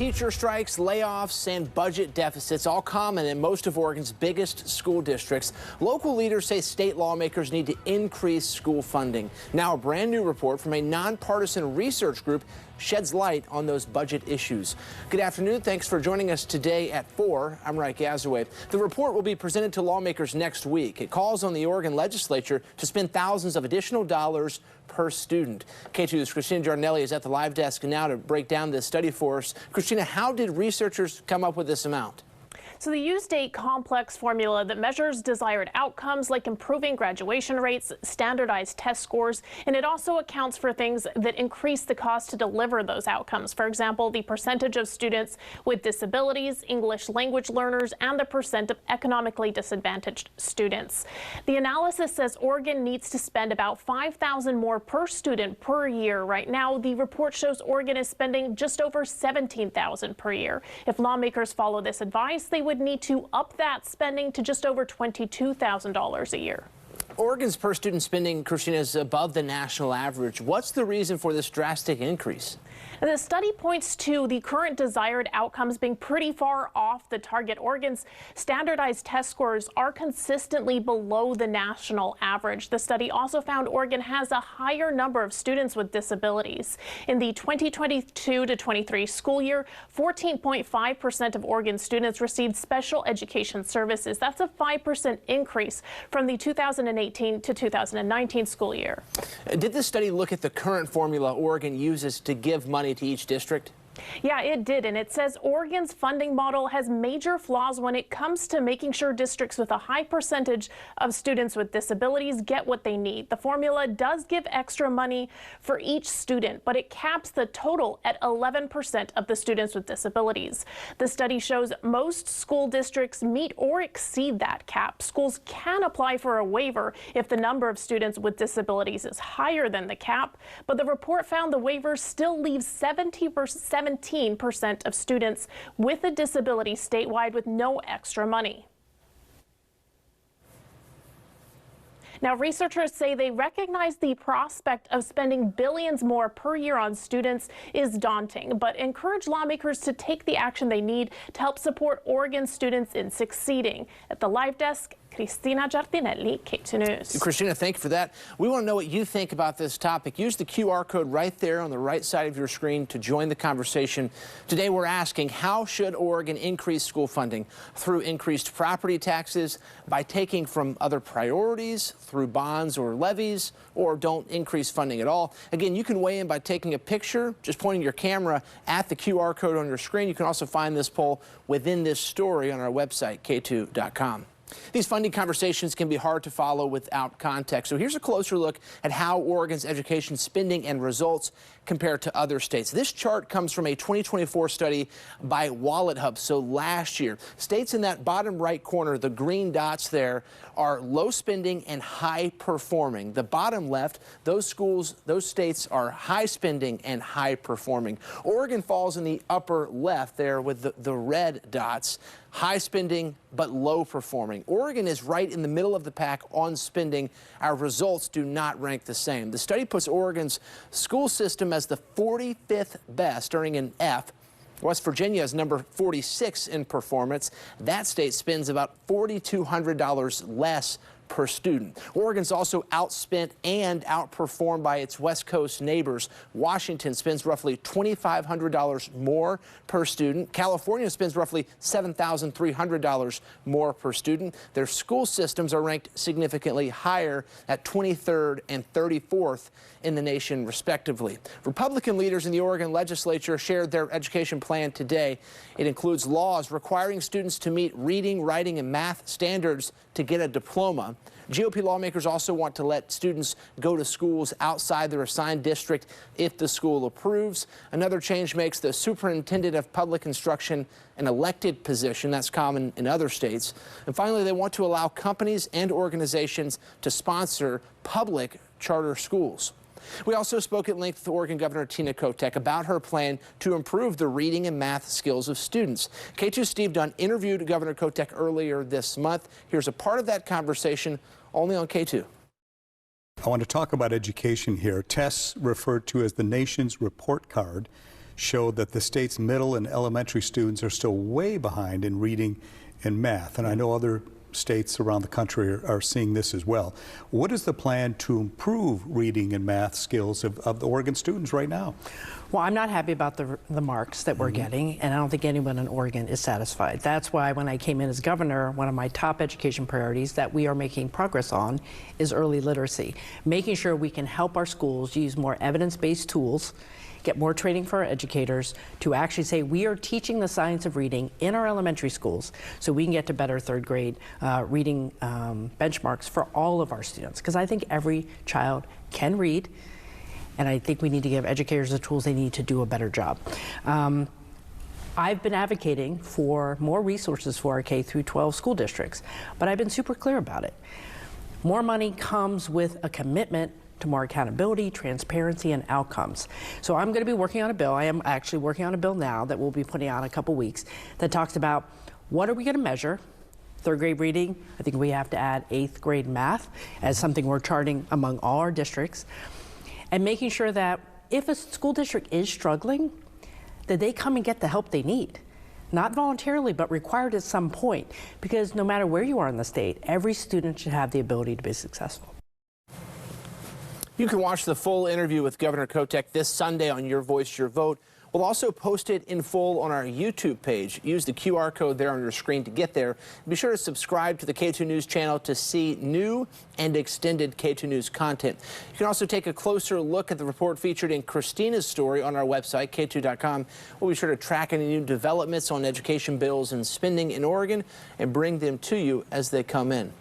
Teacher strikes, layoffs, and budget deficits, all common in most of Oregon's biggest school districts. Local leaders say state lawmakers need to increase school funding. Now, a brand new report from a nonpartisan research group sheds light on those budget issues. Good afternoon. Thanks for joining us today at 4. I'm Reich Gazaway. The report will be presented to lawmakers next week. It calls on the Oregon legislature to spend thousands of additional dollars per student. Katu's Christina Giardinelli is at the live desk now to break down this study for us. Christina, how did researchers come up with this amount? So they used a complex formula that measures desired outcomes like improving graduation rates, standardized test scores, and it also accounts for things that increase the cost to deliver those outcomes. For example, the percentage of students with disabilities, English language learners, and the percent of economically disadvantaged students. The analysis says Oregon needs to spend about $5,000 more per student per year. Right now, the report shows Oregon is spending just over $17,000 per year. If lawmakers follow this advice, they would need to up that spending to just over $22,000 a year. Oregon's per student spending, Christina, is above the national average. What's the reason for this drastic increase? The study points to the current desired outcomes being pretty far off the target. Oregon's standardized test scores are consistently below the national average. The study also found Oregon has a higher number of students with disabilities. In the 2022 to 23 school year, 14.5% of Oregon students received special education services. That's a 5% increase from the 2018 to 2019 school year. Did this study look at the current formula Oregon uses to give money to each district? Yeah, it did, and it says Oregon's funding model has major flaws when it comes to making sure districts with a high percentage of students with disabilities get what they need. The formula does give extra money for each student, but it caps the total at 11% of the students with disabilities. The study shows most school districts meet or exceed that cap. Schools can apply for a waiver if the number of students with disabilities is higher than the cap, but the report found the waiver still leaves 17% of students with a disability statewide with no extra money. Now, researchers say they recognize the prospect of spending billions more per year on students is daunting, but encourage lawmakers to take the action they need to help support Oregon students in succeeding. At the live desk, Christina Giardinelli, Katu News. Christina, thank you for that. We want to know what you think about this topic. Use the QR code right there on the right side of your screen to join the conversation. Today we're asking, how should Oregon increase school funding? Through increased property taxes, by taking from other priorities, through bonds or levies, or don't increase funding at all? Again, you can weigh in by taking a picture, just pointing your camera at the QR code on your screen. You can also find this poll within this story on our website, katu.com. These funding conversations can be hard to follow without context. So here's a closer look at how Oregon's education spending and results compare to other states. This chart comes from a 2024 study by Wallet Hub. So last year, states in that bottom right corner, the green dots there, are low spending and high performing. The bottom left, those states are high spending and high performing. Oregon falls in the upper left there with the red dots. High spending, but low performing. Oregon is right in the middle of the pack on spending. Our results do not rank the same. The study puts Oregon's school system as the 45th best, earning an F. West Virginia is number 46 in performance. That state spends about $4,200 less per student. Oregon's also outspent and outperformed by its West Coast neighbors. Washington spends roughly $2,500 more per student. California spends roughly $7,300 more per student. Their school systems are ranked significantly higher at 23rd and 34th in the nation, respectively. Republican leaders in the Oregon legislature shared their education plan today. It includes laws requiring students to meet reading, writing, and math standards to get a diploma. GOP lawmakers also want to let students go to schools outside their assigned district if the school approves. Another change makes the superintendent of public instruction an elected position. That's common in other states. And finally, they want to allow companies and organizations to sponsor public charter schools. We also spoke at length with Oregon Governor Tina Kotek about her plan to improve the reading and math skills of students. Katu's Steve Dunn interviewed Governor Kotek earlier this month. Here's a part of that conversation only on Katu. I want to talk about education here. Tests referred to as the nation's report card showed that the state's middle and elementary students are still way behind in reading and math. And I know other states around the country are seeing this as well. What is the plan to improve reading and math skills of the Oregon students right now? Well, I'm not happy about the marks that we're getting, and I don't think anyone in Oregon is satisfied. That's why when I came in as governor, one of my top education priorities that we are making progress on is early literacy, making sure we can help our schools use more evidence-based tools, get more training for our educators to actually say we are teaching the science of reading in our elementary schools so we can get to better third grade reading benchmarks for all of our students. Because I think every child can read, and I think we need to give educators the tools they need to do a better job. I've been advocating for more resources for our K through 12 school districts, but I've been super clear about it. More money comes with a commitment to more accountability, transparency, and outcomes. So I'm going to be working on a bill. I am actually working on a bill now that we'll be putting out in a couple weeks that talks about what are we going to measure. Third grade reading, I think we have to add 8th grade math as something we're charting among all our districts, and making sure that if a school district is struggling, that they come and get the help they need. Not voluntarily, but required at some point, because no matter where you are in the state, every student should have the ability to be successful. You can watch the full interview with Governor Kotek this Sunday on Your Voice, Your Vote. We'll also post it in full on our YouTube page. Use the QR code there on your screen to get there. Be sure to subscribe to the K2 News channel to see new and extended K2 News content. You can also take a closer look at the report featured in Christina's story on our website, k2.com. We'll be sure to track any new developments on education bills and spending in Oregon and bring them to you as they come in.